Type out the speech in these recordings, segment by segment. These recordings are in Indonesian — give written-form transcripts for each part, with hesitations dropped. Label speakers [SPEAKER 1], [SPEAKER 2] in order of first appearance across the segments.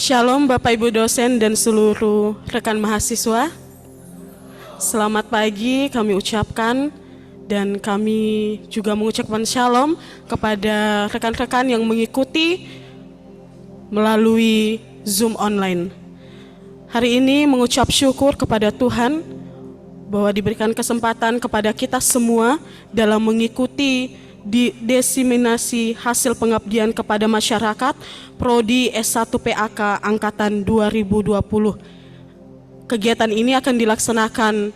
[SPEAKER 1] Shalom Bapak Ibu dosen dan seluruh rekan mahasiswa. Selamat pagi kami ucapkan, dan kami juga mengucapkan shalom kepada rekan-rekan yang mengikuti melalui Zoom online. Hari ini mengucap syukur kepada Tuhan bahwa diberikan kesempatan kepada kita semua dalam mengikuti diseminasi hasil pengabdian kepada masyarakat Prodi S1 PAK Angkatan 2020. Kegiatan ini akan dilaksanakan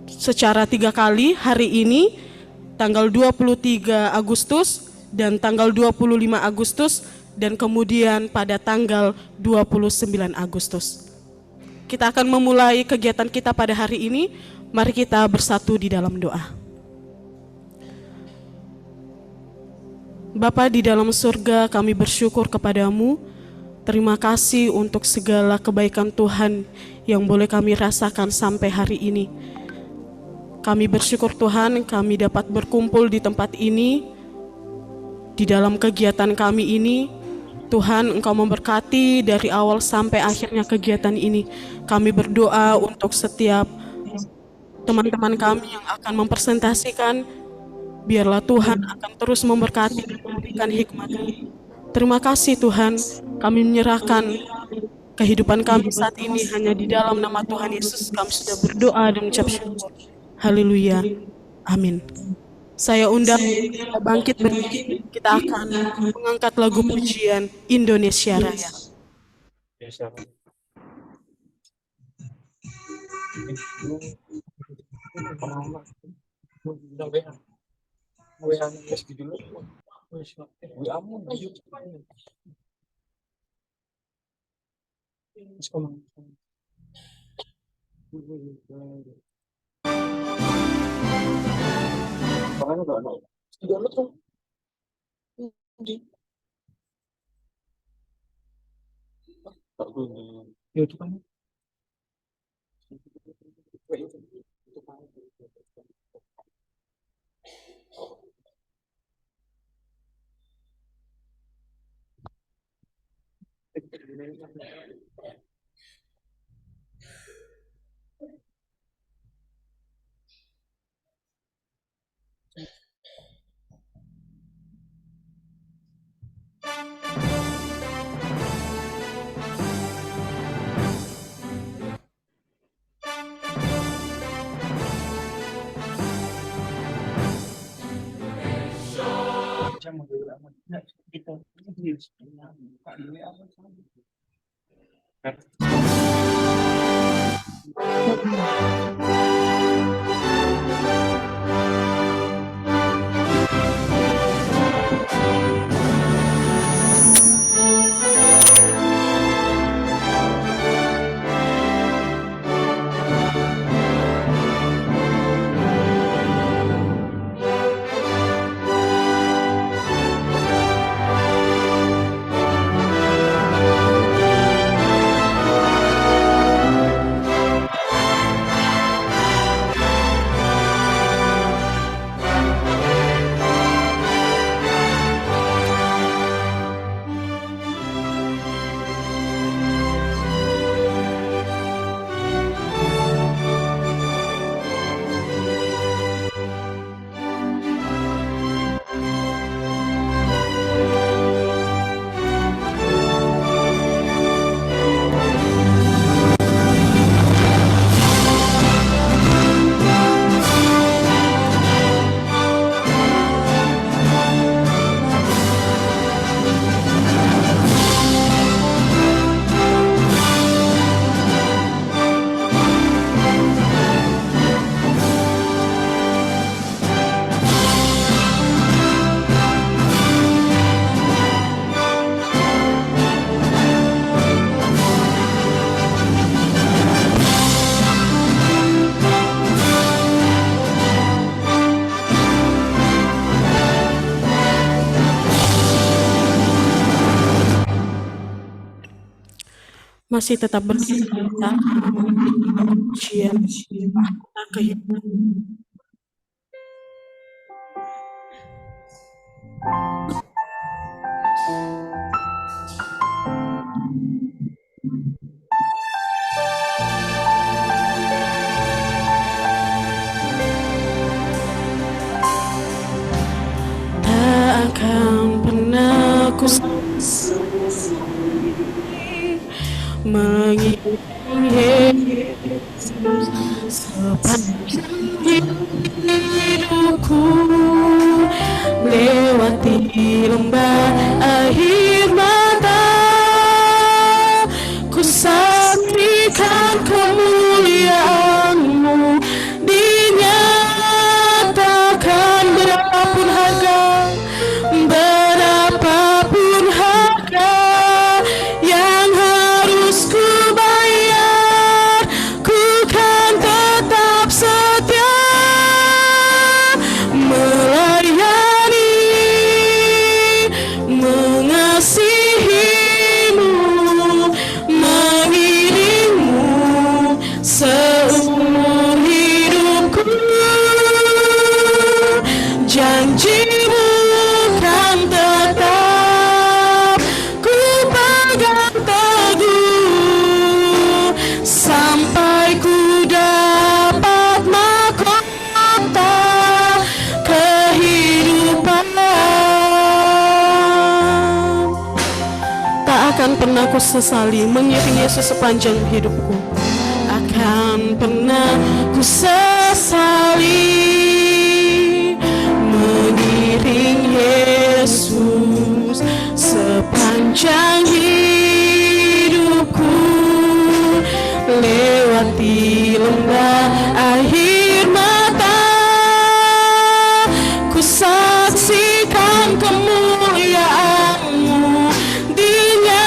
[SPEAKER 1] secara 3 kali, hari ini tanggal 23 Agustus dan tanggal 25 Agustus dan kemudian pada tanggal 29 Agustus. Kita akan memulai kegiatan kita pada hari ini. Mari kita bersatu di dalam doa. Bapa di dalam surga, kami bersyukur kepadamu. Terima kasih untuk segala kebaikan Tuhan yang boleh kami rasakan sampai hari ini. Kami bersyukur Tuhan, kami dapat berkumpul di tempat ini. Di dalam kegiatan kami ini, Tuhan, Engkau memberkati dari awal sampai akhirnya kegiatan ini. Kami berdoa untuk setiap teman-teman kami yang akan mempresentasikan. Biarlah Tuhan akan terus memberkati dan memberikan hikmat. Terima kasih Tuhan, kami menyerahkan kehidupan kami saat ini hanya di dalam nama Tuhan Yesus. Kami sudah berdoa dan mengucap syukur. Haleluya. Amin. Saya undang kita bangkit berdiri. Kita akan mengangkat lagu pujian Indonesia Raya. Masih tetap berdiri kita pujian mahkota kehidupan. mengiringi Yesus sepanjang hidupku, lewati lembah air mata, ku saksikan kemuliaan-Mu dinyatakan. Berapapun harga, berapapun harga yang harus ku bayar, ku kan tetap setia melayani, mengasihi-Mu, mengiring-Mu seumur hidupku. Janji-Mu kan tetap ku pegang teguh, sampai ku dapat mahkota kehidupan. Tak akan pernah ku sesali mengiring Yesus sepanjang hidupku. Akan pernah ku sesali mengiring Yesus sepanjang hidupku, lewati lembah air mata, ku saksikan kemuliaan-Mu dinyatakan.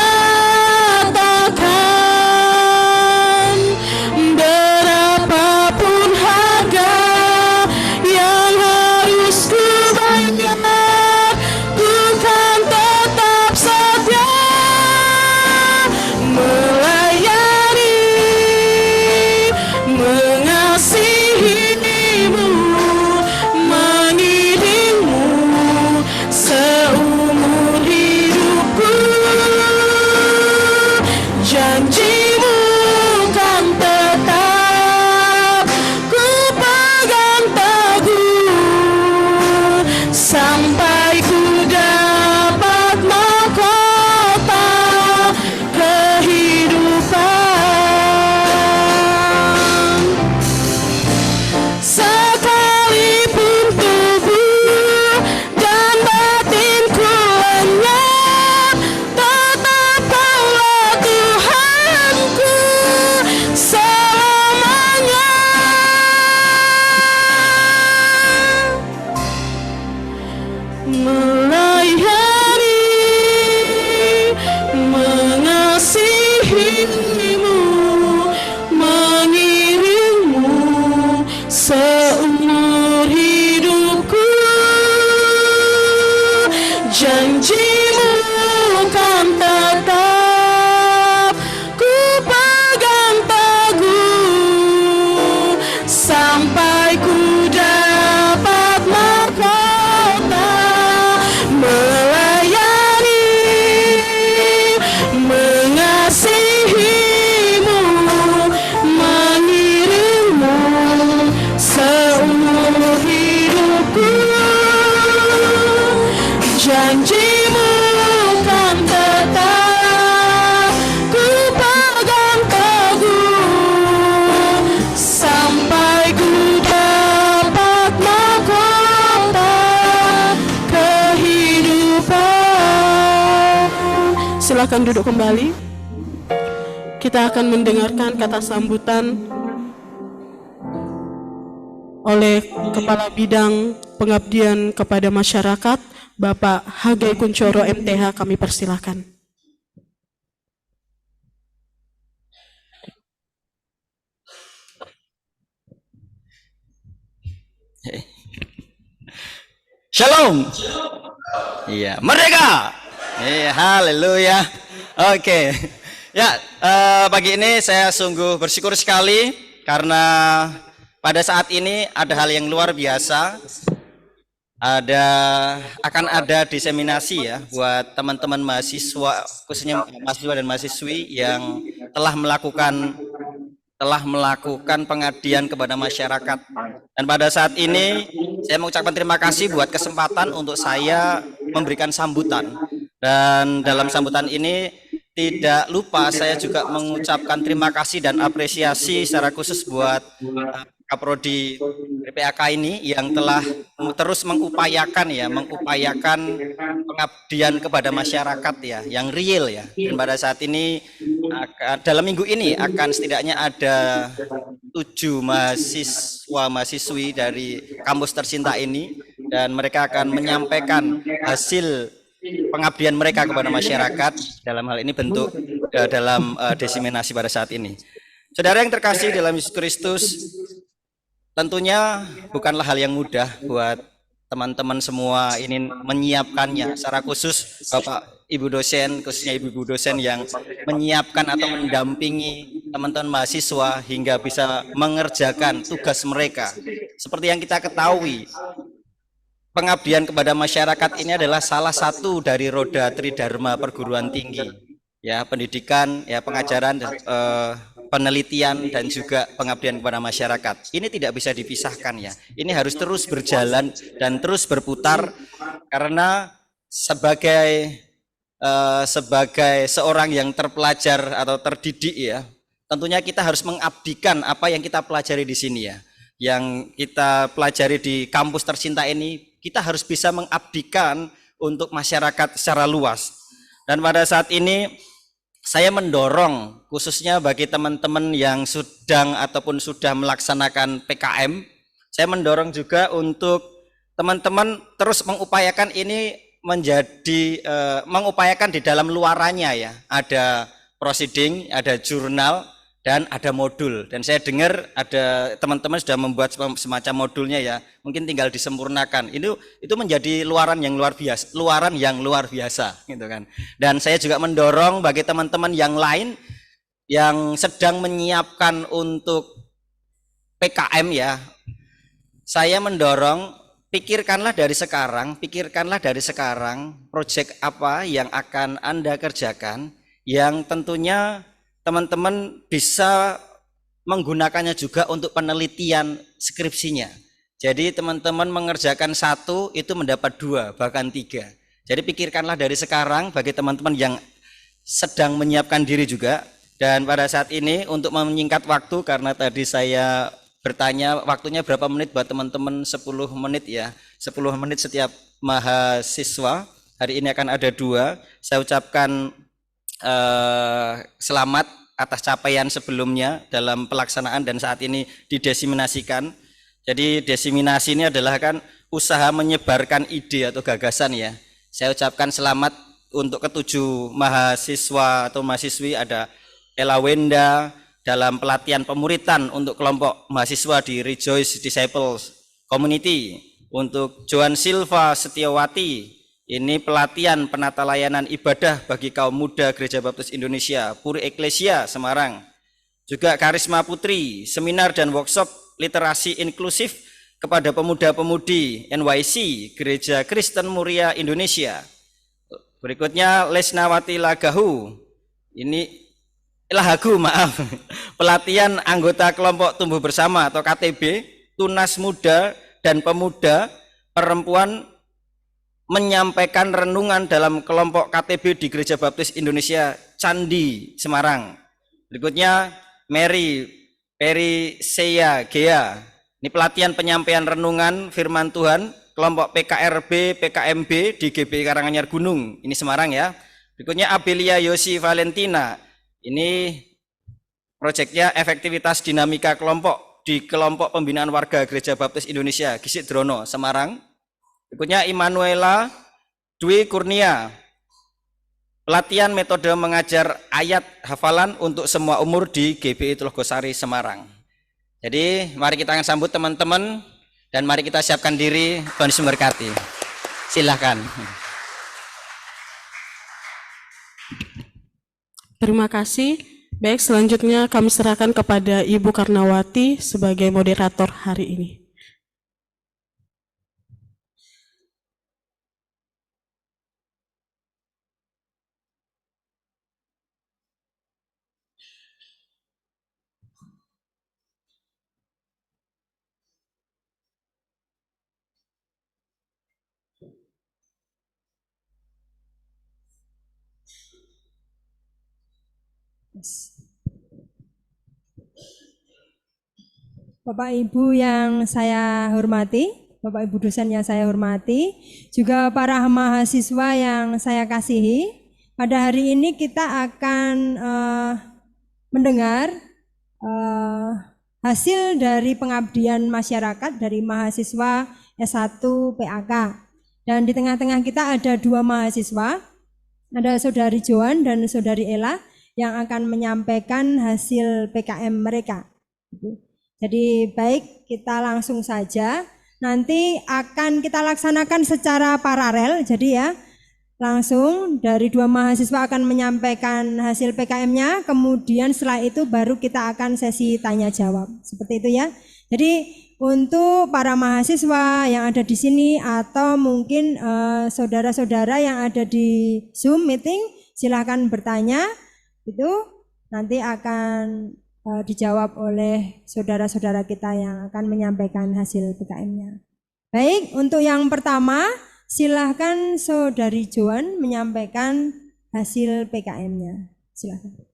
[SPEAKER 1] Berapapun harga yang harus ku bayar, ku kan tetap setia melayani, mengasihi-Mu, mengiring-Mu seumur hidupku. Janji-Mu kan tetap ku pegang teguh, sampai ku dapat mahkota kehidupan. Sekalipun tubuh dan batinku lenyap, tetap Kaulah Tuhanku selamanya. Melayani, mengasihi-Mu, mengiring-Mu seumur hidupku. Janji-Mu kan tetap ku pegang teguh, sampai ku dapat mahkota melayani, mengasihi-Mu, mengiring-Mu seumur hidupku. Janji-Mu kan tetap ku pegang teguh, sampai ku dapat mahkota kehidupan. Silakan duduk kembali. Kita akan mendengarkan kata sambutan oleh Kepala Bidang Pengabdian kepada Masyarakat, Bapak Hagai Kuncoro MTH. Kami persilahkan.
[SPEAKER 2] Shalom. Iya, merdeka. Haleluya. Oke. Ya, pagi ini saya sungguh bersyukur sekali karena pada saat ini ada hal yang luar biasa. Akan ada diseminasi ya buat teman-teman mahasiswa, khususnya mahasiswa dan mahasiswi yang telah melakukan pengabdian kepada masyarakat. Dan pada saat ini saya mengucapkan terima kasih buat kesempatan untuk saya memberikan sambutan Dan dalam sambutan ini tidak lupa saya juga mengucapkan terima kasih dan apresiasi secara khusus buat Kaprodi PPAK ini yang telah terus mengupayakan pengabdian kepada masyarakat ya, yang real ya. Dan pada saat ini dalam minggu ini akan setidaknya ada 7 mahasiswi dari kampus tercinta ini, dan mereka akan menyampaikan hasil pengabdian mereka kepada masyarakat dalam hal ini bentuk dalam desiminasi pada saat ini. Saudara yang terkasih dalam Yesus Kristus, tentunya bukanlah hal yang mudah buat teman-teman semua ini menyiapkannya. Secara khusus Bapak Ibu dosen, khususnya Ibu dosen yang menyiapkan atau mendampingi teman-teman mahasiswa hingga bisa mengerjakan tugas mereka. Seperti yang kita ketahui, pengabdian kepada masyarakat ini adalah salah satu dari roda Tridharma perguruan tinggi, ya, pendidikan, ya, pengajaran, penelitian, dan juga pengabdian kepada masyarakat. Ini tidak bisa dipisahkan ya. Ini harus terus berjalan dan terus berputar, karena sebagai seorang yang terpelajar atau terdidik ya, tentunya kita harus mengabdikan apa yang kita pelajari di sini ya. Yang kita pelajari di kampus tercinta ini, kita harus bisa mengabdikan untuk masyarakat secara luas. Dan pada saat ini saya mendorong khususnya bagi teman-teman yang sedang ataupun sudah melaksanakan PKM, saya mendorong juga untuk teman-teman terus mengupayakan ini menjadi mengupayakan di dalam luarannya ya. Ada proceeding, ada jurnal, dan ada modul. Dan saya dengar ada teman-teman sudah membuat semacam modulnya ya, mungkin tinggal disempurnakan. Itu menjadi luaran yang luar biasa gitu kan. Dan saya juga mendorong bagi teman-teman yang lain yang sedang menyiapkan untuk PKM ya, saya mendorong pikirkanlah dari sekarang proyek apa yang akan Anda kerjakan, yang tentunya teman-teman bisa menggunakannya juga untuk penelitian skripsinya. Jadi teman-teman mengerjakan satu itu mendapat 2 bahkan 3. Jadi pikirkanlah dari sekarang bagi teman-teman yang sedang menyiapkan diri juga. Dan pada saat ini untuk menyingkat waktu, karena tadi saya bertanya waktunya berapa menit buat teman-teman, 10 menit ya, 10 menit setiap mahasiswa. Hari ini akan ada 2. Saya ucapkan selamat atas capaian sebelumnya dalam pelaksanaan dan saat ini didesiminasikan. Jadi desiminasi ini adalah kan usaha menyebarkan ide atau gagasan ya. Saya ucapkan selamat untuk ke-7 mahasiswa atau mahasiswi. Ada Ella Wenda dalam pelatihan pemuritan untuk kelompok mahasiswa di Rejoice Disciples Community. Untuk Joan Silva Setiawati, ini pelatihan penata layanan ibadah bagi kaum muda Gereja Baptis Indonesia, Puri Eklesia Semarang. Juga Karisma Putri, seminar dan workshop literasi inklusif kepada pemuda-pemudi NYC, Gereja Kristen Muria Indonesia. Berikutnya Lesnawati Lagahu, ini Lahagu maaf, pelatihan anggota kelompok tumbuh bersama atau KTB, tunas muda dan pemuda perempuan menyampaikan renungan dalam kelompok KTB di Gereja Baptis Indonesia Candi Semarang. Berikutnya Mary Periseya Gea, ini pelatihan penyampaian renungan firman Tuhan kelompok PKRB PKMB di GB Karanganyar Gunung, ini Semarang ya. Berikutnya Abelia Yosi Valentina, ini proyeknya efektivitas dinamika kelompok di kelompok pembinaan warga Gereja Baptis Indonesia Gisik Drono Semarang. Berikutnya Immanuela Dwi Kurnia, pelatihan metode mengajar ayat hafalan untuk semua umur di GBI Telogosari Semarang. Jadi mari kita akan sambut teman-teman dan mari kita siapkan diri. Tuhan Yesus memberkati. Silahkan.
[SPEAKER 1] Terima kasih. Baik, selanjutnya kami serahkan kepada Ibu Karnawati sebagai moderator hari ini.
[SPEAKER 3] Bapak Ibu yang saya hormati, Bapak Ibu dosen yang saya hormati, juga para mahasiswa yang saya kasihi, pada hari ini kita akan mendengar hasil dari pengabdian masyarakat dari mahasiswa S1 PAK. Dan di tengah-tengah kita ada dua mahasiswa, ada Saudari Joan dan Saudari Ella yang akan menyampaikan hasil PKM mereka. Jadi baik, kita langsung saja. Nanti akan kita laksanakan secara paralel. Jadi ya, langsung dari dua mahasiswa akan menyampaikan hasil PKM-nya. Kemudian setelah itu baru kita akan sesi tanya jawab. Seperti itu ya. Jadi untuk para mahasiswa yang ada di sini atau mungkin saudara-saudara yang ada di Zoom meeting, silakan bertanya. Itu nanti akan dijawab oleh saudara-saudara kita yang akan menyampaikan hasil PKM-nya. Baik, untuk yang pertama, silahkan Saudari Joan menyampaikan hasil PKM-nya. Silahkan.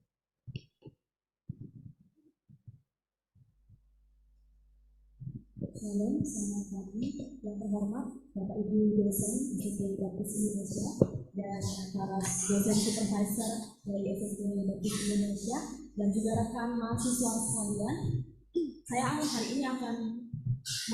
[SPEAKER 4] Shalom, selamat pagi. Yang terhormat Bapak Ibu dosen SMP Baptis Indonesia dan para dosen supervisor dari SMP Baptis Indonesia dan juga rekan mahasiswa sekalian. Saya hari ini akan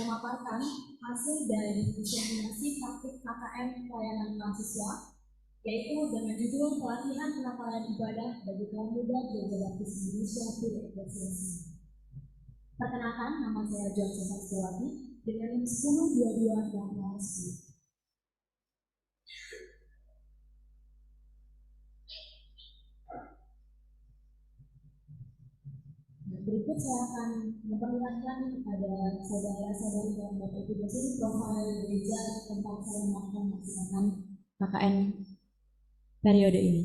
[SPEAKER 4] memaparkan hasil dari diseminasi praktik KKN pelayanan mahasiswa, yaitu dengan judul pelatihan penapaian ibadah bagi kaum muda Gereja Baptis Indonesia Puri Ekklesiasi. Perkenalkan, nama saya Joan Sebastiawati dengan NIM 1022 dan 09. Berikut saya akan memperlihatkan kepada saudara-saudari dan Bapak Ibu dosen profil gereja tempat saya melaksanakan KKN periode ini.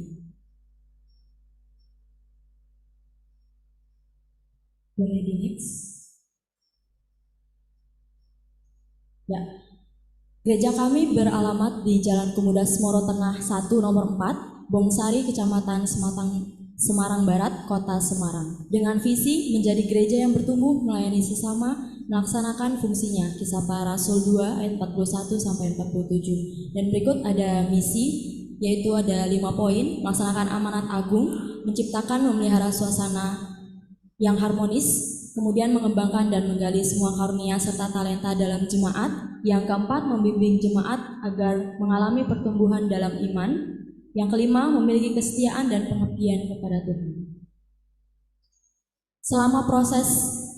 [SPEAKER 4] Boleh di next. Ya. Gereja kami beralamat di Jalan Kemudas Moro Tengah 1 nomor 4, Bongsari, Kecamatan Semarang Barat, Kota Semarang. Dengan visi menjadi gereja yang bertumbuh, melayani sesama, melaksanakan fungsinya. Kisah Para Rasul 2 ayat 41 sampai 47. Dan berikut ada misi, yaitu ada 5 poin: melaksanakan amanat agung, menciptakan memelihara suasana yang harmonis, kemudian mengembangkan dan menggali semua karunia serta talenta dalam jemaat. Yang keempat, membimbing jemaat agar mengalami pertumbuhan dalam iman. Yang kelima, memiliki kesetiaan dan pengabdian kepada Tuhan. Selama proses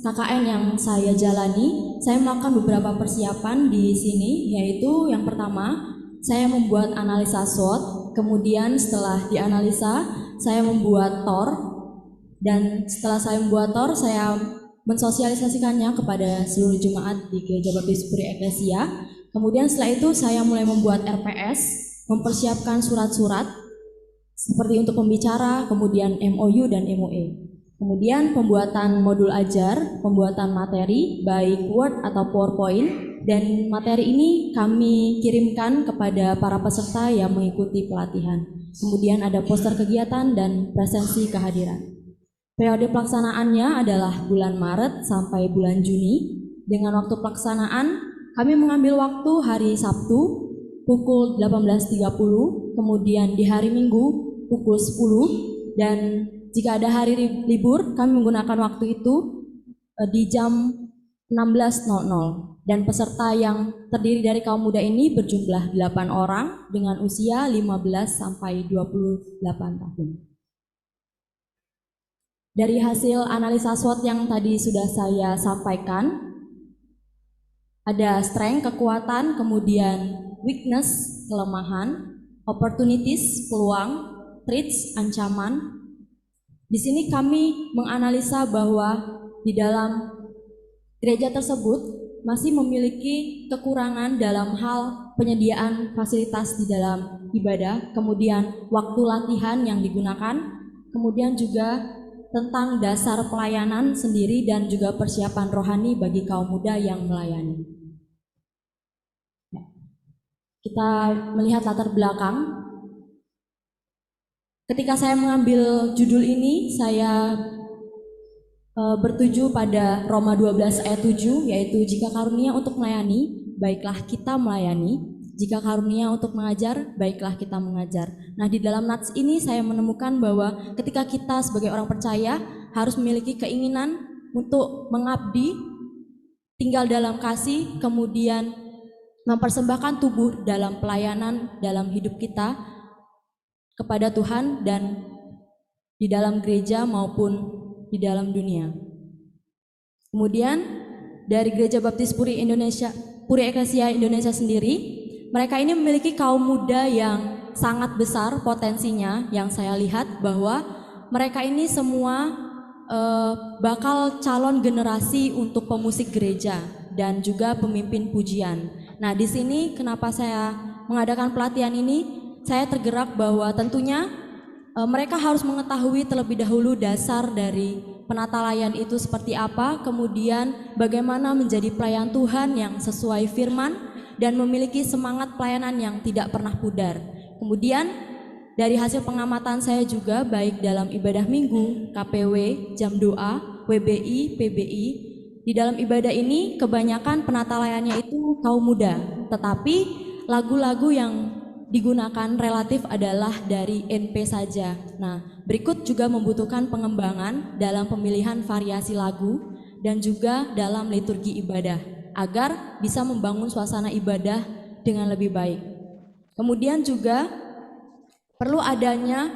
[SPEAKER 4] KKN yang saya jalani, saya melakukan beberapa persiapan di sini, yaitu yang pertama, saya membuat analisa SWOT, kemudian setelah dianalisa, saya membuat TOR, dan setelah saya membuat TOR, saya mensosialisasikannya kepada seluruh jemaat di Gereja Baptis Puri Eklesia. Kemudian setelah itu saya mulai membuat RPS, mempersiapkan surat-surat seperti untuk pembicara, kemudian MOU dan MOE. Kemudian pembuatan modul ajar, pembuatan materi baik Word atau PowerPoint, dan materi ini kami kirimkan kepada para peserta yang mengikuti pelatihan. Kemudian ada poster kegiatan dan presensi kehadiran. Periode pelaksanaannya adalah bulan Maret sampai bulan Juni. Dengan waktu pelaksanaan, kami mengambil waktu hari Sabtu pukul 18.30, kemudian di hari Minggu pukul 10, dan jika ada hari libur, kami menggunakan waktu itu di jam 16.00. Dan peserta yang terdiri dari kaum muda ini berjumlah 8 orang dengan usia 15 sampai 28 tahun. Dari hasil analisa SWOT yang tadi sudah saya sampaikan, ada strength, kekuatan, kemudian weakness, kelemahan, opportunities, peluang, threats, ancaman. Di sini kami menganalisa bahwa di dalam gereja tersebut masih memiliki kekurangan dalam hal penyediaan fasilitas di dalam ibadah, kemudian waktu latihan yang digunakan, kemudian juga tentang dasar pelayanan sendiri dan juga persiapan rohani bagi kaum muda yang melayani. Kita melihat latar belakang. ketika saya mengambil judul ini, saya bertuju pada Roma 12 ayat 7, yaitu jika karunia untuk melayani, baiklah kita melayani. Jika karunia untuk mengajar, baiklah kita mengajar. Nah, di dalam nats ini saya menemukan bahwa ketika kita sebagai orang percaya harus memiliki keinginan untuk mengabdi, tinggal dalam kasih, kemudian mempersembahkan tubuh dalam pelayanan dalam hidup kita kepada Tuhan dan di dalam gereja maupun di dalam dunia. Kemudian dari Gereja Baptis Puri Eklesia Indonesia sendiri, mereka ini memiliki kaum muda yang sangat besar potensinya. Yang saya lihat bahwa mereka ini semua bakal calon generasi untuk pemusik gereja dan juga pemimpin pujian. Nah, di sini kenapa saya mengadakan pelatihan ini? Saya tergerak bahwa tentunya mereka harus mengetahui terlebih dahulu dasar dari penata layan itu seperti apa, kemudian bagaimana menjadi pelayan Tuhan yang sesuai firman dan memiliki semangat pelayanan yang tidak pernah pudar. Kemudian dari hasil pengamatan saya juga baik dalam ibadah minggu, KPW, jam doa, WBI, PBI, di dalam ibadah ini kebanyakan penata layannya itu kaum muda, tetapi lagu-lagu yang digunakan relatif adalah dari NP saja. Nah, berikut juga membutuhkan pengembangan dalam pemilihan variasi lagu dan juga dalam liturgi ibadah agar bisa membangun suasana ibadah dengan lebih baik. Kemudian juga perlu adanya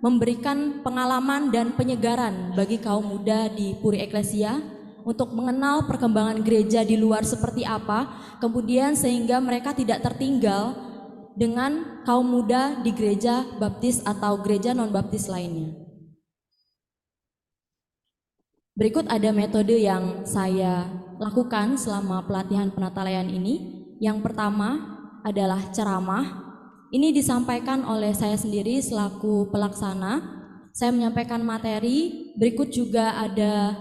[SPEAKER 4] memberikan pengalaman dan penyegaran bagi kaum muda di Puri Eklesia untuk mengenal perkembangan gereja di luar seperti apa, kemudian sehingga mereka tidak tertinggal dengan kaum muda di gereja baptis atau gereja non-baptis lainnya. Berikut ada metode yang saya lakukan selama pelatihan penata layan ini. Yang pertama adalah ceramah. Ini disampaikan oleh saya sendiri selaku pelaksana. Saya menyampaikan materi, berikut juga ada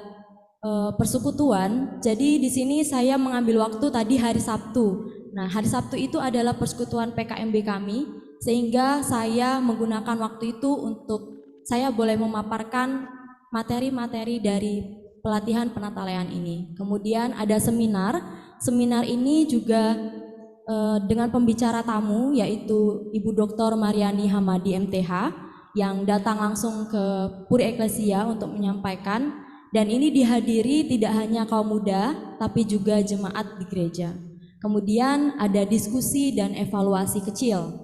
[SPEAKER 4] persekutuan. Jadi di sini saya mengambil waktu tadi hari Sabtu. Nah, hari Sabtu itu adalah persekutuan PKMB kami, sehingga saya menggunakan waktu itu untuk saya boleh memaparkan materi-materi dari pelatihan penata layan ini. Kemudian ada seminar. Seminar ini juga dengan pembicara tamu yaitu Ibu Dr. Mariani Hamadi MTH yang datang langsung ke Puri Eklesia untuk menyampaikan, dan ini dihadiri tidak hanya kaum muda tapi juga jemaat di gereja. Kemudian ada diskusi dan evaluasi kecil.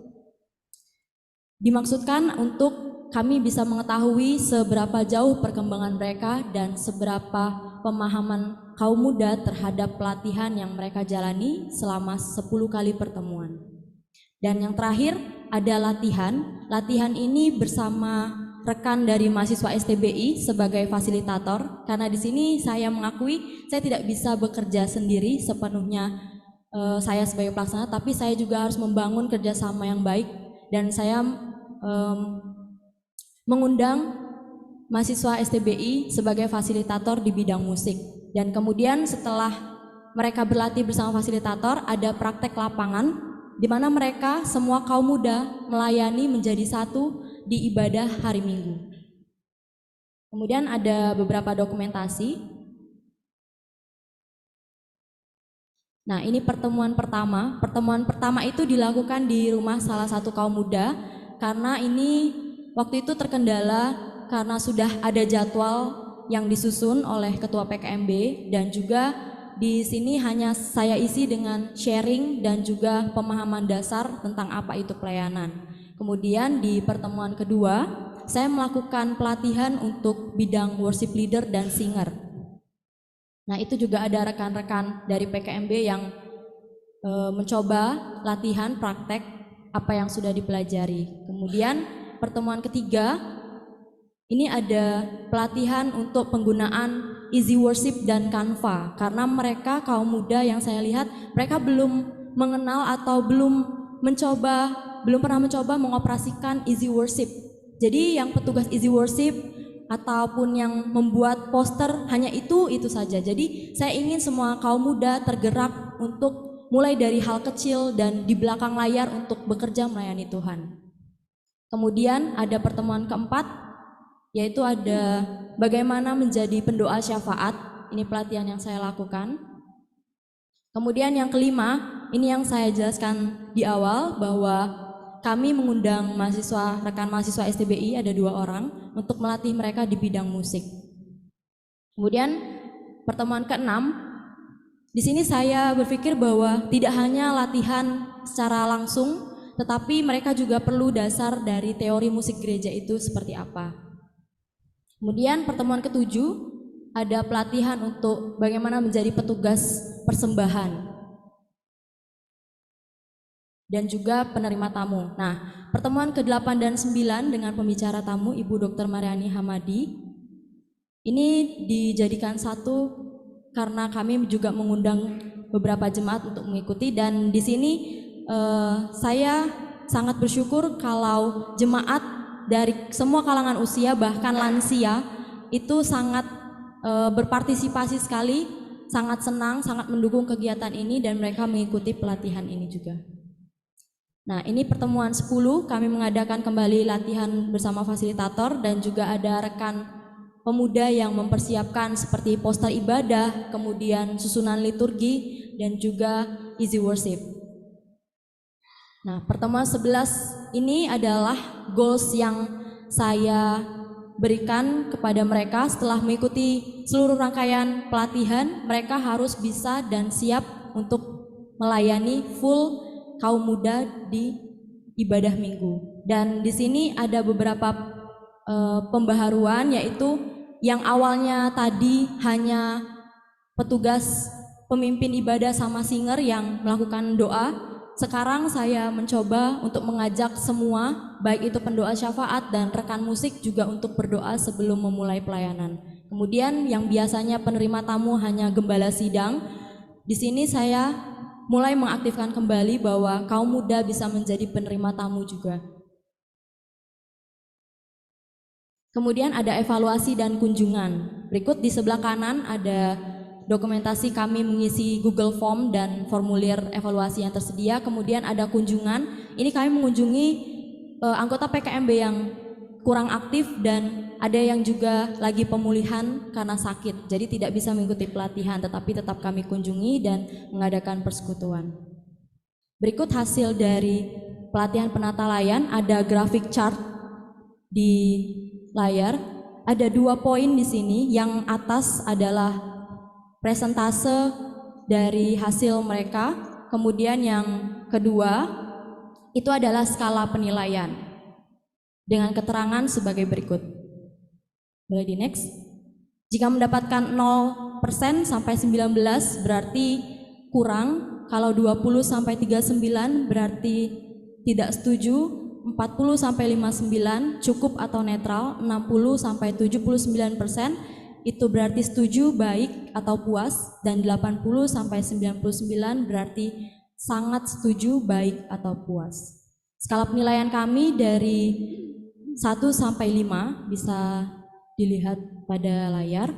[SPEAKER 4] Dimaksudkan untuk kami bisa mengetahui seberapa jauh perkembangan mereka dan seberapa pemahaman kaum muda terhadap pelatihan yang mereka jalani selama 10 kali pertemuan. Dan yang terakhir ada latihan. Latihan ini bersama rekan dari mahasiswa STBI sebagai fasilitator, karena di sini saya mengakui saya tidak bisa bekerja sendiri sepenuhnya. Saya sebagai pelaksana, tapi saya juga harus membangun kerjasama yang baik, dan saya mengundang mahasiswa STBI sebagai fasilitator di bidang musik. Dan kemudian setelah mereka berlatih bersama fasilitator, ada praktek lapangan di mana mereka semua kaum muda melayani menjadi satu di ibadah hari Minggu. Kemudian ada beberapa dokumentasi. Nah, ini pertemuan pertama. Pertemuan pertama itu dilakukan di rumah salah satu kaum muda, karena ini waktu itu terkendala karena sudah ada jadwal yang disusun oleh ketua PKMB, dan juga di sini hanya saya isi dengan sharing dan juga pemahaman dasar tentang apa itu pelayanan. Kemudian di pertemuan kedua, saya melakukan pelatihan untuk bidang worship leader dan singer. Nah, itu juga ada rekan-rekan dari PKMB yang mencoba latihan praktek apa yang sudah dipelajari. Kemudian pertemuan ketiga, ini ada pelatihan untuk penggunaan Easy Worship dan Canva, karena mereka kaum muda yang saya lihat mereka belum mengenal atau belum pernah mencoba mengoperasikan Easy Worship. Jadi yang petugas Easy Worship ataupun yang membuat poster hanya itu saja. Jadi saya ingin semua kaum muda tergerak untuk mulai dari hal kecil dan di belakang layar untuk bekerja melayani Tuhan. Kemudian ada pertemuan keempat, yaitu ada bagaimana menjadi pendoa syafaat. Ini pelatihan yang saya lakukan. Kemudian yang kelima, ini yang saya jelaskan di awal bahwa kami mengundang rekan mahasiswa STBI ada 2 orang untuk melatih mereka di bidang musik. Kemudian pertemuan keenam, di sini saya berpikir bahwa tidak hanya latihan secara langsung, tetapi mereka juga perlu dasar dari teori musik gereja itu seperti apa. Kemudian pertemuan ketujuh, ada pelatihan untuk bagaimana menjadi petugas persembahan dan juga penerima tamu. Nah, pertemuan ke-8 dan 9 dengan pembicara tamu Ibu Dr. Mariani Hamadi, ini dijadikan satu karena kami juga mengundang beberapa jemaat untuk mengikuti, dan di sini saya sangat bersyukur kalau jemaat dari semua kalangan usia bahkan lansia itu sangat berpartisipasi sekali, sangat senang, sangat mendukung kegiatan ini dan mereka mengikuti pelatihan ini juga. Nah, ini pertemuan 10, kami mengadakan kembali latihan bersama fasilitator dan juga ada rekan pemuda yang mempersiapkan seperti poster ibadah, kemudian susunan liturgi dan juga easy worship. Nah, pertemuan 11 ini adalah goals yang saya berikan kepada mereka setelah mengikuti seluruh rangkaian pelatihan. Mereka harus bisa dan siap untuk melayani full kaum muda di ibadah minggu. Dan di sini ada beberapa pembaharuan, yaitu yang awalnya tadi hanya petugas pemimpin ibadah sama singer yang melakukan doa. Sekarang saya mencoba untuk mengajak semua, baik itu pendoa syafaat dan rekan musik juga untuk berdoa sebelum memulai pelayanan. Kemudian yang biasanya penerima tamu hanya gembala sidang, di sini saya mulai mengaktifkan kembali bahwa kaum muda bisa menjadi penerima tamu juga. Kemudian ada evaluasi dan kunjungan. Berikut di sebelah kanan ada dokumentasi kami mengisi Google Form dan formulir evaluasi yang tersedia. Kemudian ada kunjungan. Ini kami mengunjungi anggota PKMB yang kurang aktif dan ada yang juga lagi pemulihan karena sakit. Jadi tidak bisa mengikuti pelatihan, tetapi tetap kami kunjungi dan mengadakan persekutuan. Berikut hasil dari pelatihan penata layan, ada grafik chart di layar. Ada 2 poin di sini. Yang atas adalah presentase dari hasil mereka. Kemudian yang kedua itu adalah skala penilaian dengan keterangan sebagai berikut. Boleh di next. Jika mendapatkan 0% sampai 19 berarti kurang, kalau 20 sampai 39 berarti tidak setuju, 40 sampai 59 cukup atau netral, 60 sampai 79% itu berarti setuju, baik atau puas, dan 80 sampai 99 berarti sangat setuju, baik atau puas. Skala penilaian kami dari 1 sampai 5 bisa dilihat pada layar.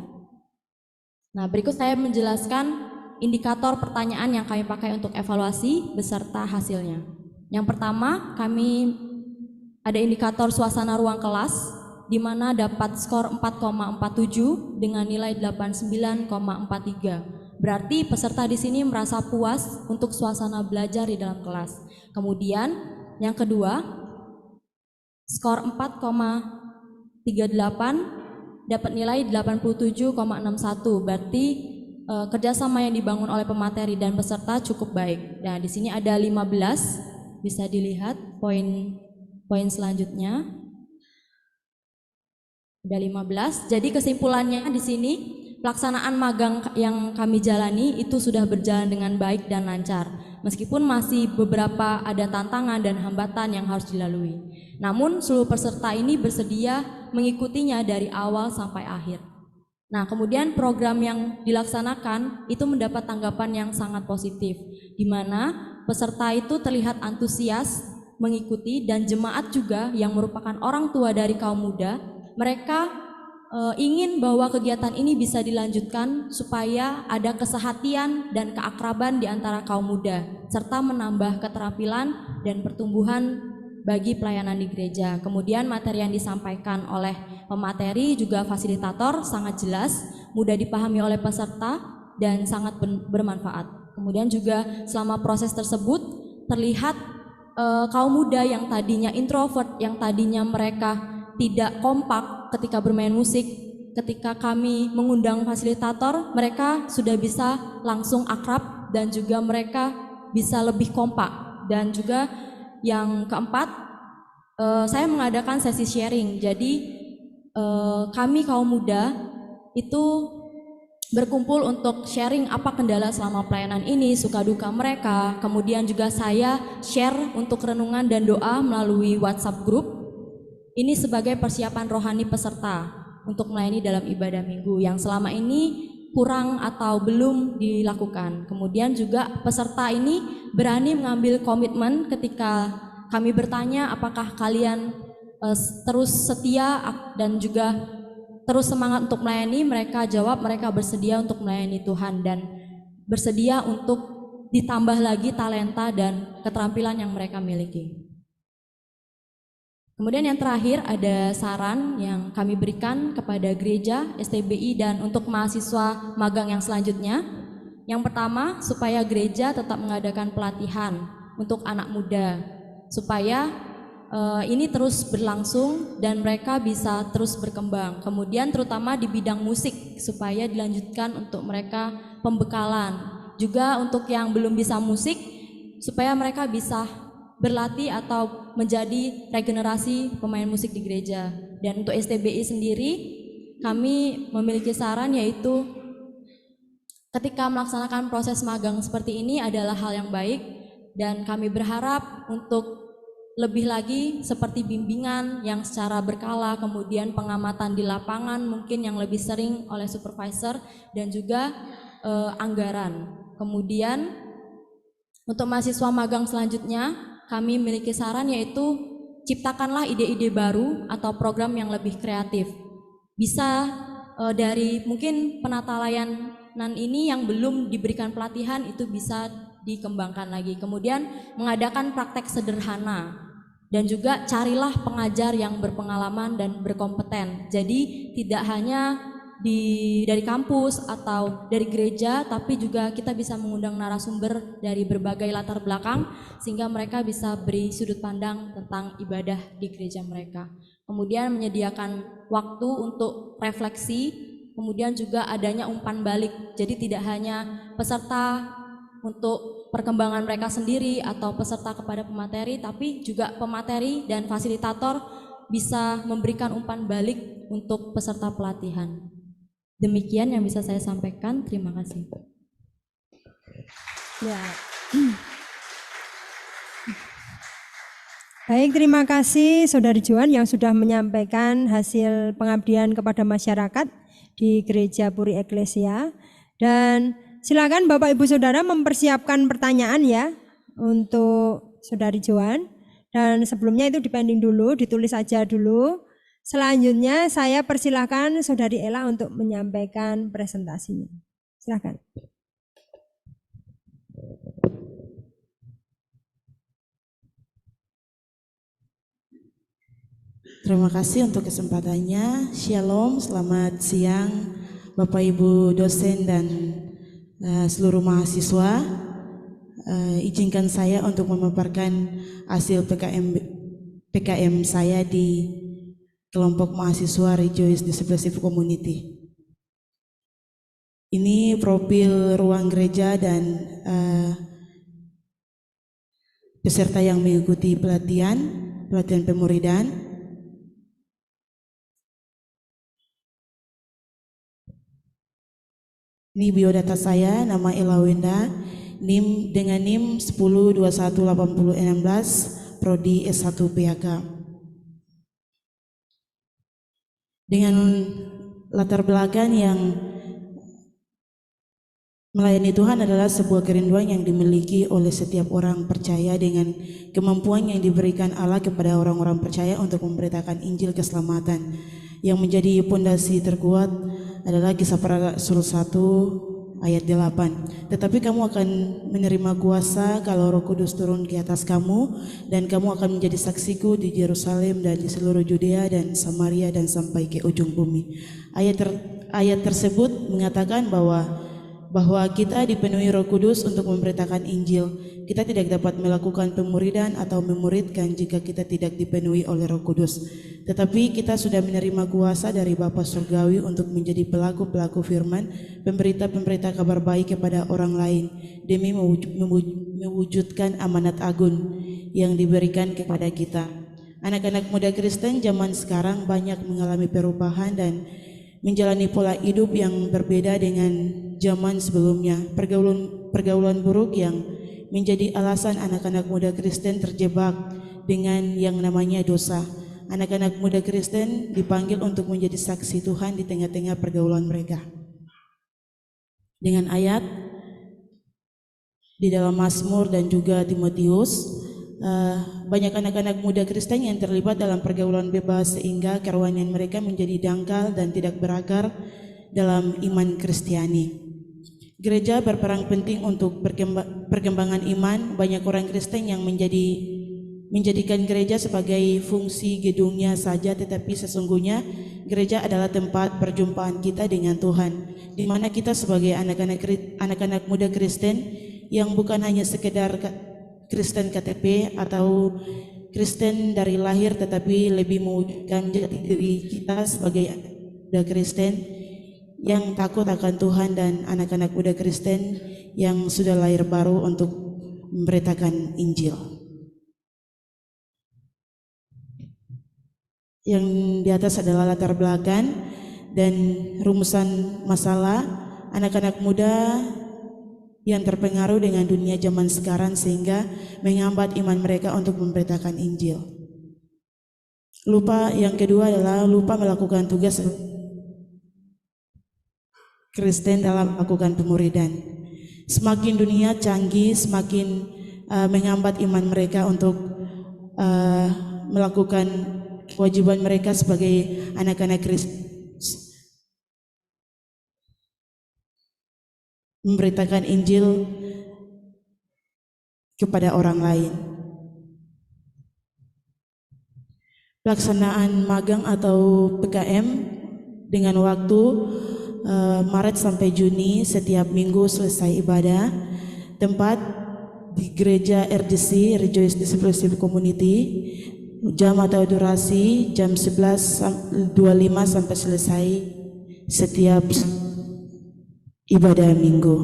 [SPEAKER 4] Nah, berikut saya menjelaskan indikator pertanyaan yang kami pakai untuk evaluasi beserta hasilnya. Yang pertama, kami ada indikator suasana ruang kelas di mana dapat skor 4,47 dengan nilai 89,43. Berarti peserta di sini merasa puas untuk suasana belajar di dalam kelas. Kemudian yang kedua, skor 4,38 dapat nilai 87,61. Berarti kerjasama yang dibangun oleh pemateri dan peserta cukup baik. Nah, di sini ada 15, bisa dilihat poin selanjutnya. Ada 15. Jadi kesimpulannya di sini pelaksanaan magang yang kami jalani itu sudah berjalan dengan baik dan lancar. Meskipun masih beberapa ada tantangan dan hambatan yang harus dilalui. Namun seluruh peserta ini bersedia mengikutinya dari awal sampai akhir. Nah, kemudian program yang dilaksanakan itu mendapat tanggapan yang sangat positif, di mana peserta itu terlihat antusias mengikuti dan jemaat juga yang merupakan orang tua dari kaum muda, mereka ingin bahwa kegiatan ini bisa dilanjutkan supaya ada kesehatian dan keakraban di antara kaum muda, serta menambah keterampilan dan pertumbuhan bagi pelayanan di gereja. Kemudian materi yang disampaikan oleh pemateri juga fasilitator sangat jelas, mudah dipahami oleh peserta dan sangat bermanfaat. Kemudian juga selama proses tersebut terlihat kaum muda yang tadinya introvert, yang tadinya mereka tidak kompak ketika bermain musik, ketika kami mengundang fasilitator, mereka sudah bisa langsung akrab dan juga mereka bisa lebih kompak. Dan juga yang keempat, saya mengadakan sesi sharing. Jadi kami kaum muda itu berkumpul untuk sharing apa kendala selama pelayanan ini, suka duka mereka. Kemudian juga saya share untuk renungan dan doa melalui WhatsApp group. Ini sebagai persiapan rohani peserta untuk melayani dalam ibadah minggu yang selama ini kurang atau belum dilakukan. Kemudian juga peserta ini berani mengambil komitmen ketika kami bertanya apakah kalian terus setia dan juga terus semangat untuk melayani. Mereka jawab mereka bersedia untuk melayani Tuhan dan bersedia untuk ditambah lagi talenta dan keterampilan yang mereka miliki. Kemudian yang terakhir ada saran yang kami berikan kepada gereja, STBI dan untuk mahasiswa magang yang selanjutnya. Yang pertama, supaya gereja tetap mengadakan pelatihan untuk anak muda, supaya ini terus berlangsung dan mereka bisa terus berkembang. Kemudian terutama di bidang musik, supaya dilanjutkan untuk mereka pembekalan. Juga untuk yang belum bisa musik, supaya mereka bisa berlatih atau menjadi regenerasi pemain musik di gereja. Dan untuk STBI sendiri, kami memiliki saran yaitu ketika melaksanakan proses magang seperti ini adalah hal yang baik dan kami berharap untuk lebih lagi seperti bimbingan yang secara berkala, kemudian pengamatan di lapangan mungkin yang lebih sering oleh supervisor dan juga anggaran. Kemudian untuk mahasiswa magang selanjutnya kami memiliki saran yaitu ciptakanlah ide-ide baru atau program yang lebih kreatif. Bisa dari mungkin penata layanan ini yang belum diberikan pelatihan itu bisa dikembangkan lagi. Kemudian mengadakan praktek sederhana dan juga carilah pengajar yang berpengalaman dan berkompeten. Jadi tidak hanya dari kampus atau dari gereja, tapi juga kita bisa mengundang narasumber dari berbagai latar belakang sehingga mereka bisa beri sudut pandang tentang ibadah di gereja mereka. Kemudian menyediakan waktu untuk refleksi, kemudian juga adanya umpan balik. Jadi tidak hanya peserta untuk perkembangan mereka sendiri atau peserta kepada pemateri, tapi juga pemateri dan fasilitator bisa memberikan umpan balik untuk peserta pelatihan. Demikian yang bisa saya sampaikan. Terima kasih.
[SPEAKER 3] Ya. Baik, terima kasih Saudari Joan yang sudah menyampaikan hasil pengabdian kepada masyarakat di Gereja Puri Eklesia. Dan silakan Bapak Ibu Saudara mempersiapkan pertanyaan ya untuk Saudari Joan. Dan sebelumnya itu dipending dulu, ditulis saja dulu. Selanjutnya saya persilahkan Saudari Ella untuk menyampaikan presentasinya. Silakan.
[SPEAKER 5] Terima kasih untuk kesempatannya. Shalom, selamat siang Bapak Ibu dosen dan seluruh mahasiswa. Izinkan saya untuk memaparkan hasil PKM saya di kelompok mahasiswa Rejoice Discipleship Community. Ini profil ruang gereja dan peserta yang mengikuti pelatihan pemuridan. Ini biodata saya, nama Ella Wenda, NIM dengan NIM 10218016, Prodi S1 PHK. Dengan latar belakang yang melayani Tuhan adalah sebuah kerinduan yang dimiliki oleh setiap orang percaya dengan kemampuan yang diberikan Allah kepada orang-orang percaya untuk memberitakan Injil keselamatan. Yang menjadi pondasi terkuat adalah Kisah Para Rasul 1 ayat 8. Tetapi kamu akan menerima kuasa kalau Roh Kudus turun ke atas kamu, dan kamu akan menjadi saksiku di Yerusalem dan di seluruh Judea dan Samaria dan sampai ke ujung bumi. Ayat tersebut mengatakan bahwa kita dipenuhi Roh Kudus untuk memberitakan Injil. Kita tidak dapat melakukan pemuridan atau memuridkan jika kita tidak dipenuhi oleh Roh Kudus. Tetapi kita sudah menerima kuasa dari Bapa Surgawi untuk menjadi pelaku-pelaku firman, pemberita-pemberita kabar baik kepada orang lain, demi mewujudkan amanat agung yang diberikan kepada kita. Anak-anak muda Kristen zaman sekarang banyak mengalami perubahan dan menjalani pola hidup yang berbeda dengan zaman sebelumnya. Pergaulan buruk yang menjadi alasan anak-anak muda Kristen terjebak dengan yang namanya dosa. Anak-anak muda Kristen dipanggil untuk menjadi saksi Tuhan di tengah-tengah pergaulan mereka. Dengan ayat di dalam Mazmur dan juga Timotius, banyak anak-anak muda Kristen yang terlibat dalam pergaulan bebas sehingga kerohanian mereka menjadi dangkal dan tidak berakar dalam iman Kristiani. Gereja berperan penting untuk perkembangan iman. Banyak orang Kristen yang menjadikan gereja sebagai fungsi gedungnya saja, tetapi sesungguhnya gereja adalah tempat perjumpaan kita dengan Tuhan, di mana kita sebagai anak-anak muda Kristen yang bukan hanya sekedar Kristen KTP atau Kristen dari lahir, tetapi lebih mewujudkan jati diri kita sebagai muda Kristen yang takut akan Tuhan dan anak-anak muda Kristen yang sudah lahir baru untuk memberitakan Injil. Yang di atas adalah latar belakang dan rumusan masalah anak-anak muda yang terpengaruh dengan dunia zaman sekarang sehingga menghambat iman mereka untuk memberitakan Injil. Yang kedua adalah lupa melakukan tugas Kristen dalam melakukan pemuridan. Semakin dunia canggih, semakin menghambat iman mereka untuk melakukan kewajiban mereka sebagai anak-anak Kristus, memberitakan Injil kepada orang lain. Pelaksanaan magang atau PKM dengan waktu Maret sampai Juni setiap minggu selesai ibadah. Tempat di gereja RDC, Rejoice Discipleship Community. Jam atau durasi jam 11.25 sampai selesai setiap ibadah minggu.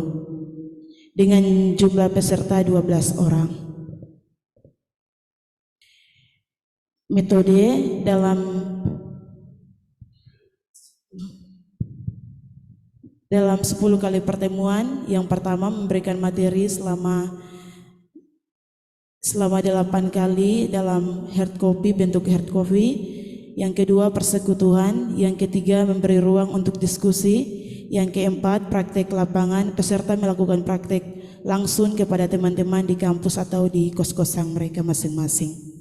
[SPEAKER 5] Dengan jumlah peserta 12 orang. Metode dalam 10 kali pertemuan. Yang pertama memberikan materi selama 8 kali dalam hard copy, bentuk hard copy. Yang kedua persekutuan. Yang ketiga memberi ruang untuk diskusi. Yang keempat praktek lapangan. Peserta melakukan praktek langsung kepada teman-teman di kampus atau di kos-kosan mereka masing-masing.